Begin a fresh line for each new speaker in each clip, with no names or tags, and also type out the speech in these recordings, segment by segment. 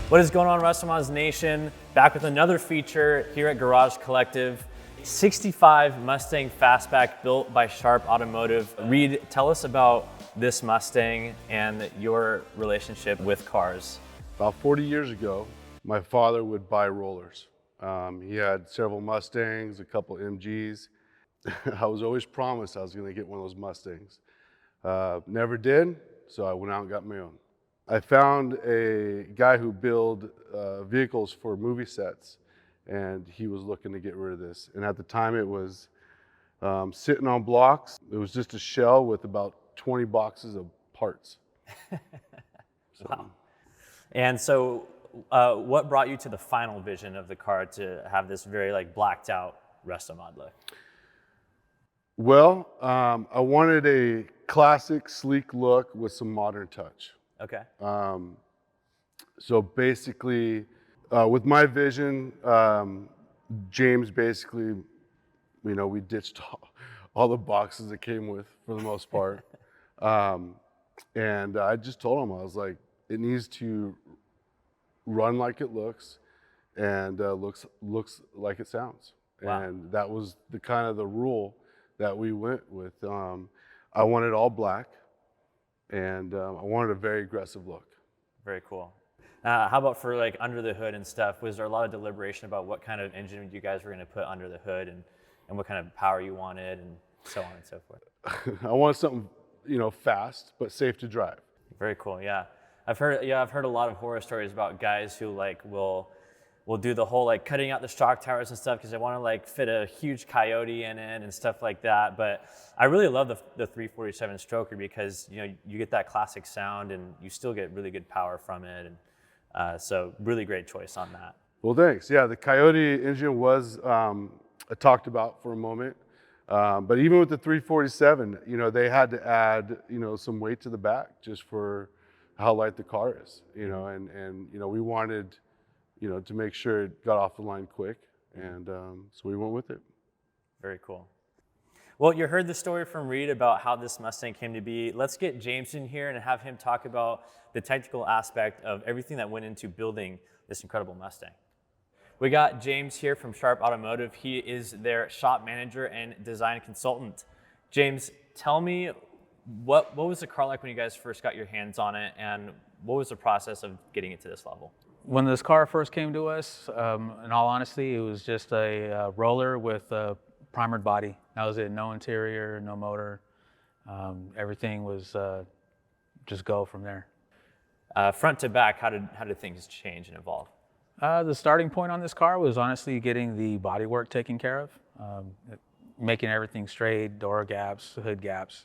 What is going on, RestoMods Nation? Back with another feature here at Garage Collective. 65 Mustang Fastback built by Sharpe Automotive. Reed, tell us about this Mustang and your relationship with cars.
About 40 years ago, my father would buy rollers. He had several Mustangs, a couple MGs. I was always promised I was gonna get one of those Mustangs. Never did, so I went out and got my own. I found a guy who built vehicles for movie sets, and he was looking to get rid of this. And at the time it was sitting on blocks. It was just a shell with about 20 boxes of parts.
Wow. And so what brought you to the final vision of the car to have this very blacked out RestoMod look?
Well, I wanted a classic, sleek look with some modern touch.
Okay.
So basically, with my vision, James basically, we ditched all the boxes that came with for the most part. And I just told him, I was like, it needs to run like it looks and looks like it sounds.
Wow.
And that was the kind of the rule that we went with. I wanted all black, and I wanted a very aggressive look.
Very cool. How about for under the hood and stuff? Was there a lot of deliberation about what kind of engine you guys were going to put under the hood and what kind of power you wanted and so on and so forth?
I wanted something, fast but safe to drive.
Very cool. Yeah, I've heard a lot of horror stories about guys who will do the whole cutting out the shock towers and stuff because they want to fit a huge Coyote in it and stuff like that. But I really love the 347 stroker because you get that classic sound and you still get really good power from it, and so really great choice on that.
Well, thanks. Yeah, the Coyote engine was talked about for a moment, but even with the 347, they had to add some weight to the back just for how light the car is, and we wanted to make sure it got off the line quick, and so we went with it.
Very cool. Well, you heard the story from Reed about how this Mustang came to be. Let's get James in here and have him talk about the technical aspect of everything that went into building this incredible Mustang. We got James here from Sharpe Automotive. He is their shop manager and design consultant. James, tell me what was the car like when you guys first got your hands on it, and what was the process of getting it to this level?
When this car first came to us, in all honesty, it was just a roller with a primered body. That was it. No interior, no motor. Everything was just go from there.
Front to back, how did things change and evolve?
The starting point on this car was honestly getting the bodywork taken care of, making everything straight, door gaps, hood gaps,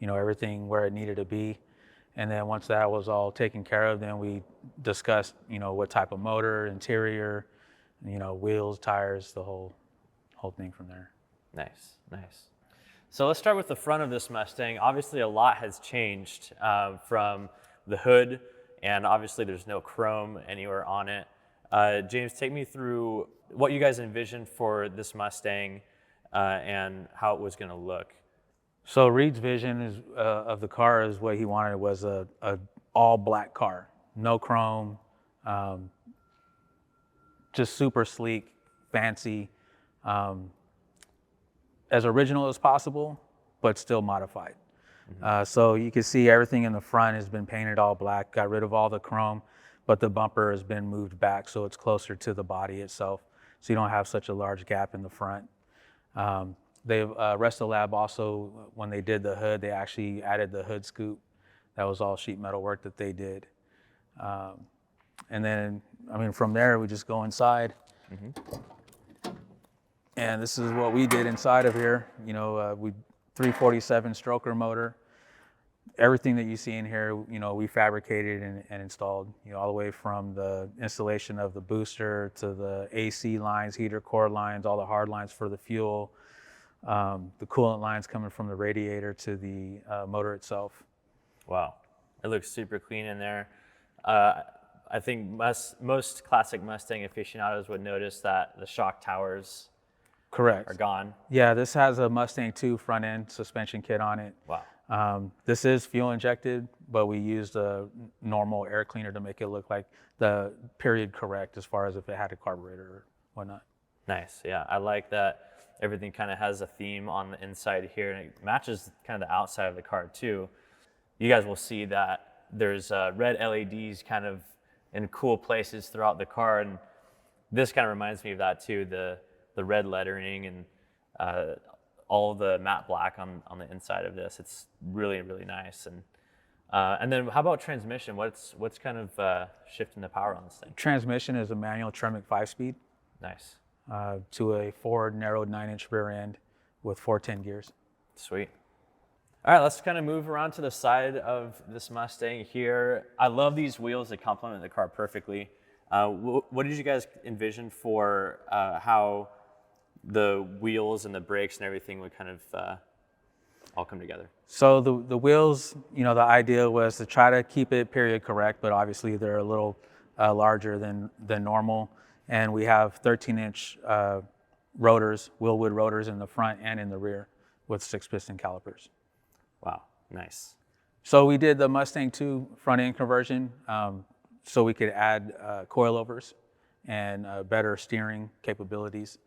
everything where it needed to be. And then once that was all taken care of, then we discussed, what type of motor, interior, wheels, tires, the whole thing from there.
Nice, nice. So let's start with the front of this Mustang. Obviously, a lot has changed from the hood, and obviously there's no chrome anywhere on it. James, take me through what you guys envisioned for this Mustang and how it was going to look.
So Reed's vision of the car is what he wanted was a all black car, no chrome, just super sleek, fancy, as original as possible, but still modified. Mm-hmm. So you can see everything in the front has been painted all black, got rid of all the chrome, but the bumper has been moved back so it's closer to the body itself, so you don't have such a large gap in the front. Resto Lab also, when they did the hood, they actually added the hood scoop. That was all sheet metal work that they did. And then, from there, we just go inside. Mm-hmm. And this is what we did inside of here. We 347 stroker motor. Everything that you see in here, we fabricated and installed, all the way from the installation of the booster to the AC lines, heater core lines, all the hard lines for the fuel, the coolant lines coming from the radiator to the motor itself.
Wow, it looks super clean in there. I think most classic Mustang aficionados would notice that the shock towers
Correct.
are gone.
Yeah, this has a Mustang 2 front end suspension kit on it.
Wow.
This is fuel injected, but we used a normal air cleaner to make it look like the period correct as far as if it had a carburetor or whatnot.
Nice, yeah. I like that everything kind of has a theme on the inside here, and it matches kind of the outside of the car too. You guys will see that there's red LEDs kind of in cool places throughout the car, and this kind of reminds me of that too, the red lettering and all the matte black on the inside of this. It's really, really nice. And then how about transmission? What's kind of shifting the power on this thing?
Transmission is a manual Tremec 5-speed
Nice.
to a Ford narrowed 9-inch rear end with 410 gears.
Sweet. All right, let's kind of move around to the side of this Mustang here. I love these wheels. They complement the car perfectly. What did you guys envision for how the wheels and the brakes and everything would kind of all come together?
So the wheels, the idea was to try to keep it period correct, but obviously they're a little larger than normal. And we have 13-inch rotors, wheelwood rotors in the front and in the rear with 6-piston calipers.
Wow, nice.
So we did the Mustang 2 front end conversion so we could add coilovers and better steering capabilities.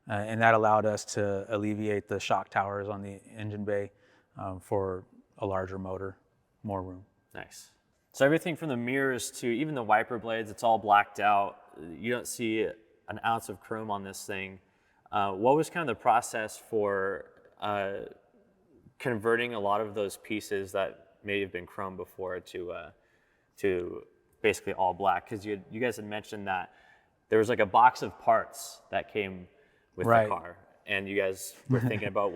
And that allowed us to alleviate the shock towers on the engine bay for a larger motor, more room.
Nice. So everything from the mirrors to even the wiper blades, it's all blacked out. You don't see an ounce of chrome on this thing. What was kind of the process for converting a lot of those pieces that may have been chrome before to basically all black? Because you guys had mentioned that there was like a box of parts that came with the car, and you guys were thinking about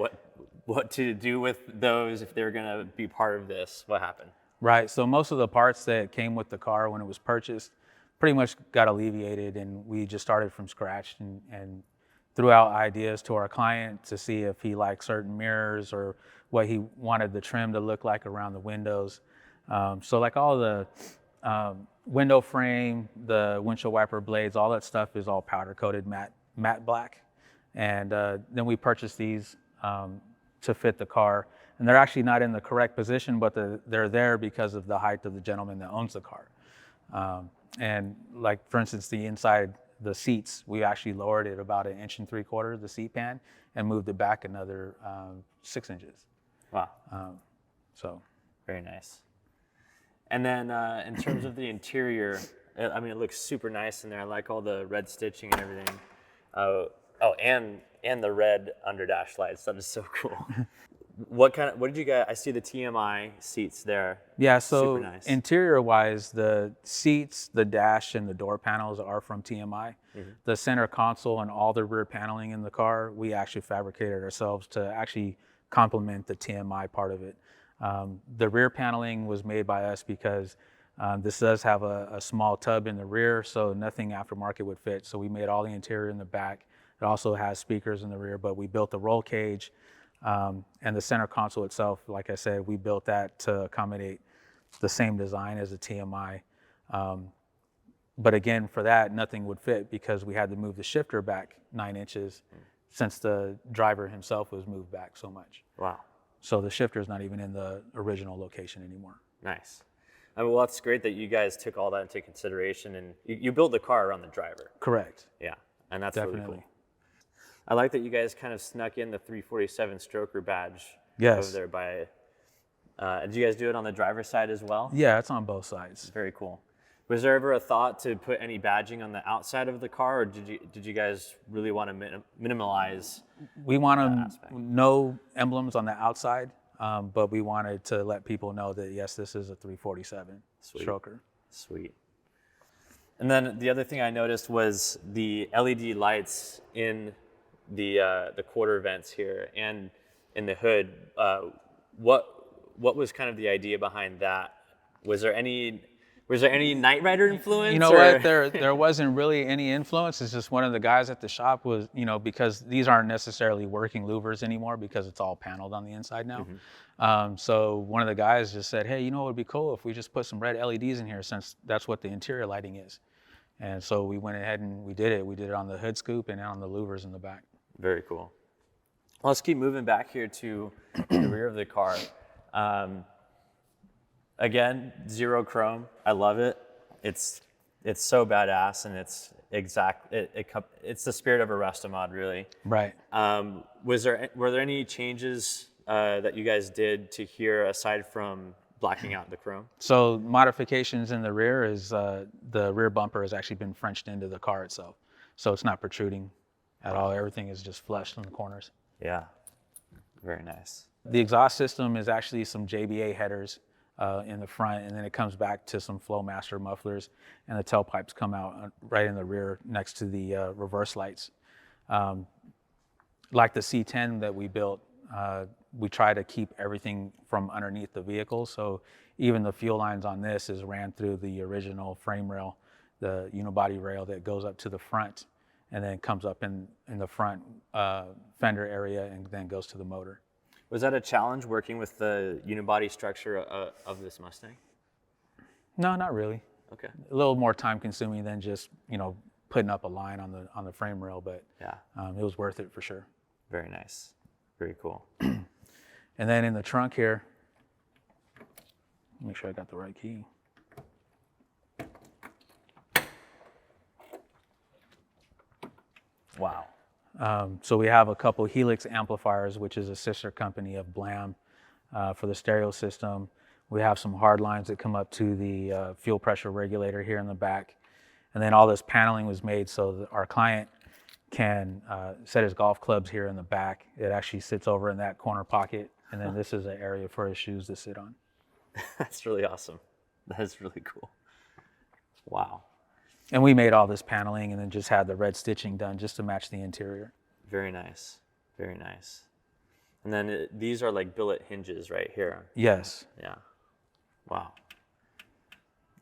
what to do with those if they were going to be part of this. What happened?
Right. So most of the parts that came with the car when it was purchased pretty much got alleviated, and we just started from scratch and threw out ideas to our client to see if he liked certain mirrors or what he wanted the trim to look like around the windows. So like all the window frame, the windshield wiper blades, all that stuff is all powder coated matte black. And then we purchased these to fit the car. And they're actually not in the correct position, but they're there because of the height of the gentleman that owns the car. And like, for instance, the inside, the seats, we actually lowered it about 1 3/4 inches, the seat pan, and moved it back another 6 inches.
Wow.
So
very nice. And then in terms of the interior, I mean, it looks super nice in there. I like all the red stitching and everything. And the red underdash lights. That is so cool. What did you get? I see the TMI seats there.
Yeah, so
super nice.
Interior-wise, the seats, the dash, and the door panels are from TMI. Mm-hmm. The center console and all the rear paneling in the car, we actually fabricated ourselves to actually complement the TMI part of it. The rear paneling was made by us because this does have a small tub in the rear, so nothing aftermarket would fit. So we made all the interior in the back. It also has speakers in the rear, but we built the roll cage. And the center console itself, like I said, we built that to accommodate the same design as a TMI. But again, for that, nothing would fit because we had to move the shifter back 9 inches since the driver himself was moved back so much.
Wow.
So the shifter is not even in the original location anymore.
Nice. I mean, well, it's great that you guys took all that into consideration, and you built the car around the driver.
Correct.
Yeah, and that's
Definitely.
really cool. I like that you guys kind of snuck in the 347 stroker badge
Yes.
over there by, did you guys do it on the driver's side as well?
Yeah, it's on both sides.
Very cool. Was there ever a thought to put any badging on the outside of the car, or did you guys really want to minimalize?
We want no emblems on the outside, but we wanted to let people know that yes, this is a 347 stroker.
Sweet. And then the other thing I noticed was the LED lights in the quarter vents here and in the hood. What was kind of the idea behind that? Was there any Knight Rider influence?
You know what? There wasn't really any influence. It's just one of the guys at the shop was, because these aren't necessarily working louvers anymore because it's all paneled on the inside now. Mm-hmm. So one of the guys just said, hey, what would be cool if we just put some red LEDs in here since that's what the interior lighting is. And so we went ahead and we did it. We did it on the hood scoop and on the louvers in the back.
Very cool. Well, let's keep moving back here to the rear of the car. Again, zero chrome. I love it. It's so badass, and it's it's the spirit of a Restomod, really.
Right.
Were there any changes that you guys did to here aside from blacking out the chrome?
So modifications in the rear is the rear bumper has actually been Frenched into the car itself. So it's not protruding at all. Everything is just flushed in the corners.
Yeah, very nice.
The exhaust system is actually some JBA headers in the front, and then it comes back to some Flowmaster mufflers, and the tailpipes come out right in the rear next to the reverse lights. Like the C10 that we built, we try to keep everything from underneath the vehicle. So even the fuel lines on this is ran through the original frame rail, the unibody rail that goes up to the front and then comes up in the front fender area and then goes to the motor.
Was that a challenge working with the unibody structure of this Mustang?
No, not really.
Okay.
A little more time consuming than just, putting up a line on the frame rail, but
yeah,
it was worth it for sure.
Very nice. Very cool.
And then in the trunk here, make sure I got the right key.
Wow.
So we have a couple Helix amplifiers, which is a sister company of Blam for the stereo system. We have some hard lines that come up to the fuel pressure regulator here in the back. And then all this paneling was made so that our client can set his golf clubs here in the back. It actually sits over in that corner pocket. And then this is an area for his shoes to sit on.
That's really awesome. That is really cool. Wow.
And we made all this paneling and then just had the red stitching done just to match the interior.
Very nice. Very nice. And then these are like billet hinges right here.
Yes.
Yeah. Wow.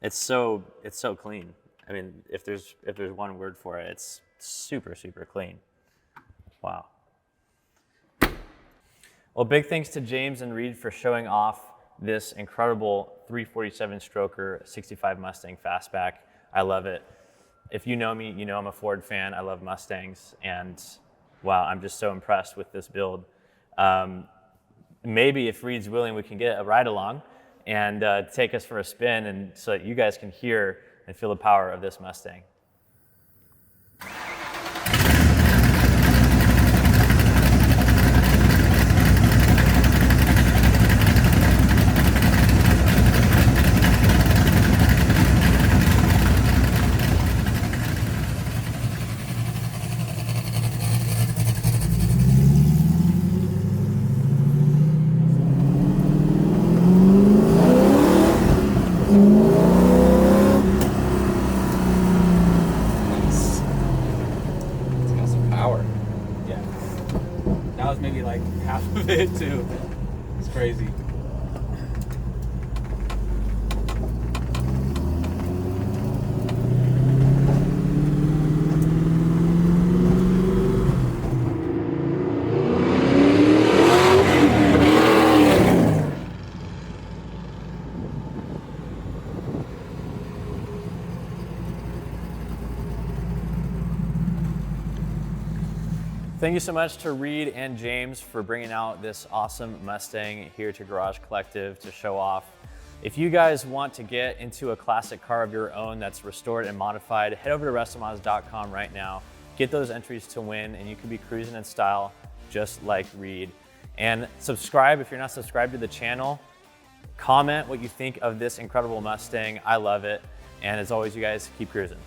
It's so clean. I mean, if there's one word for it, it's super, super clean. Wow. Well, big thanks to James and Reed for showing off this incredible 347 stroker 65 Mustang Fastback. I love it. If you know me, you know I'm a Ford fan. I love Mustangs, and wow, I'm just so impressed with this build. Maybe if Reed's willing, we can get a ride along and take us for a spin, and so that you guys can hear and feel the power of this Mustang.
Maybe like half of it too. It's crazy.
Thank you so much to Reed and James for bringing out this awesome Mustang here to Garage Collective to show off. If you guys want to get into a classic car of your own that's restored and modified, head over to RestoMods.com right now. Get those entries to win, and you can be cruising in style just like Reed. And subscribe if you're not subscribed to the channel. Comment what you think of this incredible Mustang. I love it. And as always, you guys keep cruising.